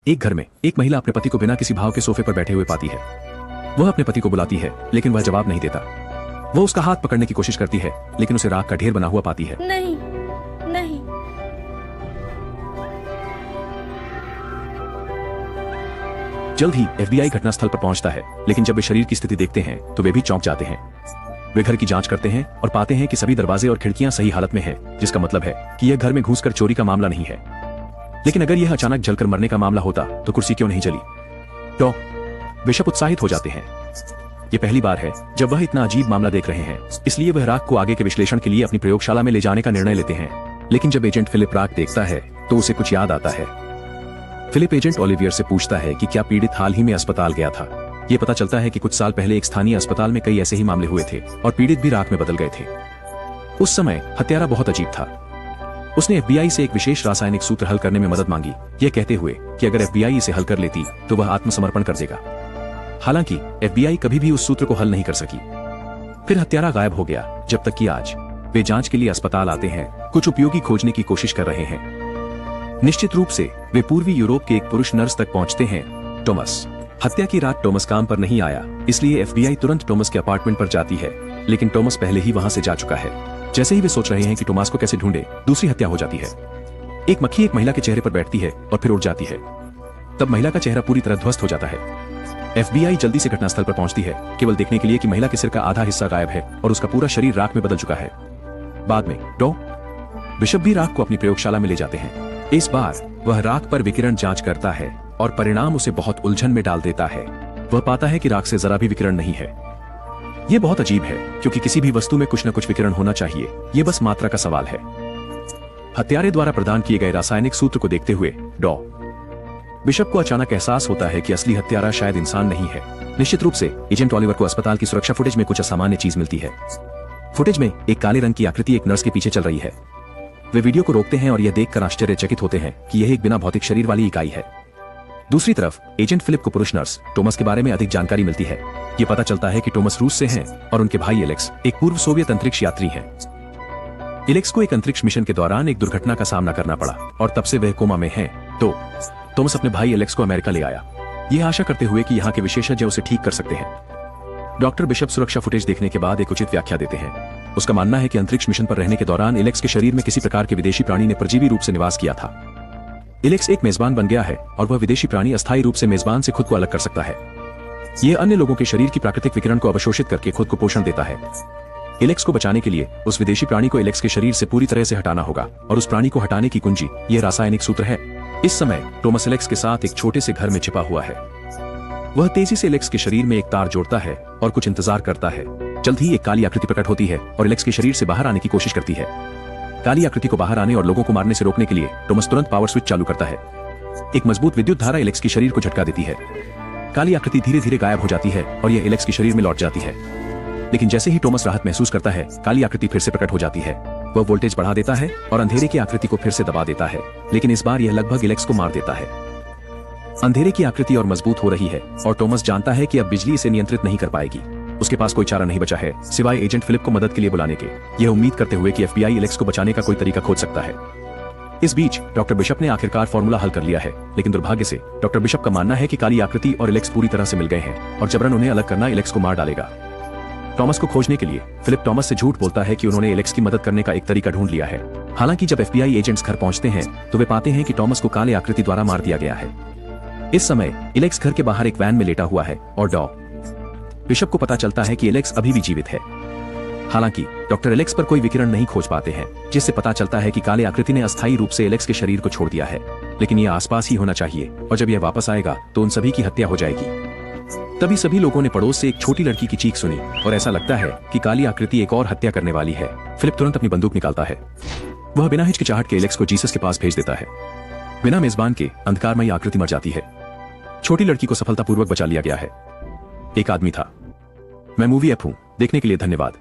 एक घर में एक महिला अपने पति को बिना किसी भाव के सोफे पर बैठे हुए पाती है। वह अपने पति को बुलाती है, लेकिन वह जवाब नहीं देता। वह उसका हाथ पकड़ने की कोशिश करती है, लेकिन उसे राख का ढेर बना हुआ पाती है। नहीं, नहीं। जल्द ही FBI घटनास्थल पर पहुंचता है, लेकिन जब वे शरीर की स्थिति देखते हैं तो वे भी चौंक जाते हैं। वे घर की जांच करते हैं और पाते हैं कि सभी दरवाजे और खिड़कियां सही हालत में हैं, जिसका मतलब है कि यह घर में घुसकर चोरी का मामला नहीं है। लेकिन अगर यह अचानक जलकर मरने का मामला होता तो कुर्सी क्यों नहीं जली? तो बिशप उत्साहित हो जाते हैं। यह पहली बार है जब वह इतना अजीब मामला देख रहे हैं, इसलिए वह राख को आगे के विश्लेषण के लिए अपनी प्रयोगशाला में ले जाने का निर्णय लेते हैं। लेकिन जब एजेंट फिलिप राख देखता है तो उसे कुछ याद आता है। फिलिप एजेंट ओलिवियर से पूछता है कि क्या पीड़ित हाल ही में अस्पताल गया था। यह पता चलता है कि कुछ साल पहले एक स्थानीय अस्पताल में कई ऐसे ही मामले हुए थे और पीड़ित भी राख में बदल गए थे। उस समय हत्यारा बहुत अजीब था। उसने FBI से एक विशेष रासायनिक सूत्र हल करने में मदद मांगी, यह कहते हुए कि अगर FBI इसे हल कर लेती तो वह आत्मसमर्पण कर देगा। हालांकि FBI कभी भी उस सूत्र को हल नहीं कर सकी। फिर हत्यारा गायब हो गया, जब तक कि आज वे जांच के लिए अस्पताल आते हैं, कुछ उपयोगी खोजने की कोशिश कर रहे हैं। निश्चित रूप से वे पूर्वी यूरोप के एक पुरुष नर्स तक पहुंचते हैं, टॉमस। हत्या की रात टॉमस काम पर नहीं आया, इसलिए FBI तुरंत टॉमस के अपार्टमेंट पर जाती है, लेकिन टॉमस पहले ही वहां से जा चुका है। जैसे ही वे सोच रहे हैं कि टॉमस को कैसे ढूंढे, दूसरी हत्या हो जाती है। एक मक्खी एक महिला के चेहरे पर बैठती है और फिर उड़ जाती है। तब महिला का चेहरा पूरी तरह ध्वस्त हो जाता है। FBI जल्दी से घटनास्थल पर पहुंचती है, केवल देखने के लिए कि महिला के सिर का आधा हिस्सा गायब है और उसका पूरा शरीर राख में बदल चुका है। बाद में बिशप भी राख को अपनी प्रयोगशाला में ले जाते हैं। इस बार वह राख पर विकिरण जांच करता है और परिणाम उसे बहुत उलझन में डाल देता है। वह पाता है कि राख से जरा भी विकिरण नहीं है। यह बहुत अजीब है, क्योंकि किसी भी वस्तु में कुछ न कुछ विकिरण होना चाहिए, यह बस मात्रा का सवाल है। हत्यारे द्वारा प्रदान किए गए रासायनिक सूत्र को देखते हुए बिशप को अचानक एहसास होता है कि असली हत्यारा शायद इंसान नहीं है। निश्चित रूप से एजेंट ओलिवर को अस्पताल की सुरक्षा फुटेज में कुछ असामान्य चीज मिलती है। फुटेज में एक काले रंग की आकृति एक नर्स के पीछे चल रही है। वे वीडियो को रोकते हैं और यह देखकर आश्चर्यचकित होते हैं कि यह एक बिना भौतिक शरीर वाली इकाई है। दूसरी तरफ एजेंट फिलिप को पुरुष नर्स टॉमस के बारे में अधिक जानकारी मिलती है। यह पता चलता है कि टॉमस रूस से हैं और उनके भाई एलेक्स एक पूर्व सोवियत अंतरिक्ष यात्री हैं। एलेक्स को एक अंतरिक्ष मिशन के दौरान एक दुर्घटना का सामना करना पड़ा और तब से वह कोमा में हैं। तो टॉमस अपने भाई एलेक्स को अमेरिका ले आया, यह आशा करते हुए कि यहाँ के विशेषज्ञ उसे ठीक कर सकते हैं। डॉक्टर बिशप सुरक्षा फुटेज देखने के बाद एक उचित व्याख्या देते हैं। उसका मानना है कि अंतरिक्ष मिशन पर रहने के दौरान एलेक्स के शरीर में किसी प्रकार के विदेशी प्राणी ने परजीवी रूप से निवास किया था। एलेक्स एक मेजबान बन गया है और वह विदेशी प्राणी अस्थायी रूप से मेजबान से खुद को अलग कर सकता है। यह अन्य लोगों के शरीर की प्राकृतिक विकिरण को अवशोषित करके खुद को पोषण देता है। एलेक्स को बचाने के लिए उस विदेशी प्राणी को एलेक्स के शरीर से पूरी तरह से हटाना होगा और उस प्राणी को हटाने की कुंजी यह रासायनिक सूत्र है। इस समय टॉमस एलेक्स के साथ एक छोटे से घर में छिपा हुआ है। वह तेजी से एलेक्स के शरीर में एक तार जोड़ता है और कुछ इंतजार करता है। जल्द ही एक काली आकृति प्रकट होती है और एलेक्स के शरीर से बाहर आने की कोशिश करती है। काली आकृति को बाहर आने और लोगों को मारने से रोकने के लिए टॉमस तुरंत पावर स्विच चालू करता है। एक मजबूत विद्युत धारा एलेक्स के शरीर को झटका देती है। काली आकृति धीरे धीरे गायब हो जाती है और यह एलेक्स के शरीर में लौट जाती है। लेकिन जैसे ही टॉमस राहत महसूस करता है, काली आकृति फिर से प्रकट हो जाती है। वह वोल्टेज बढ़ा देता है और अंधेरे की आकृति को फिर से दबा देता है, लेकिन इस बार यह लगभग एलेक्स को मार देता है। अंधेरे की आकृति और मजबूत हो रही है और टॉमस जानता है कि अब बिजली इसे नियंत्रित नहीं कर पाएगी। उसके पास कोई चारा नहीं बचा है सिवाय एजेंट फिलिप को मदद के लिए बुलाने के, यह उम्मीद करते हुए कि FBI एलेक्स को बचाने का कोई तरीका खोज सकता है। इस बीच डॉक्टर बिशप ने आखिरकार फॉर्मूला हल कर लिया है, लेकिन दुर्भाग्य से डॉक्टर बिशप का मानना है कि काली आकृति और एलेक्स पूरी तरह से मिल गए हैं और जबरन उन्हें अलग करना एलेक्स को मार डालेगा। टॉमस को खोजने के लिए फिलिप टॉमस से झूठ बोलता है कि उन्होंने एलेक्स की मदद करने का एक तरीका ढूंढ लिया है। हालांकि जब FBI एजेंट्स घर पहुंचते हैं तो वे पाते हैं कि टॉमस को काले आकृति द्वारा मार दिया गया है। इस समय एलेक्स घर के बाहर एक वैन में लेटा हुआ है और बिशप को पता चलता है कि एलेक्स अभी भी जीवित है। हालांकि डॉक्टर एलेक्स पर कोई विकिरण नहीं खोज पाते हैं, जिससे पता चलता है कि काले आकृति ने अस्थायी रूप से एलेक्स के शरीर को छोड़ दिया है। लेकिन यह आसपास ही होना चाहिए और जब यह वापस आएगा तो उन सभी की हत्या हो जाएगी। तभी सभी लोगों ने पड़ोस से एक छोटी लड़की की चीख सुनी और ऐसा लगता है कि काली आकृति एक और हत्या करने वाली है। फिलिप तुरंत अपनी बंदूक निकालता है। वह बिना हिचकिचाहट के एलेक्स को जीसस के पास भेज देता है। बिना मेजबान के अंधकारमयी आकृति मर जाती है। छोटी लड़की को सफलतापूर्वक बचा लिया गया है। एक आदमी था। मैं मूवी ऐप हूं, देखने के लिए धन्यवाद।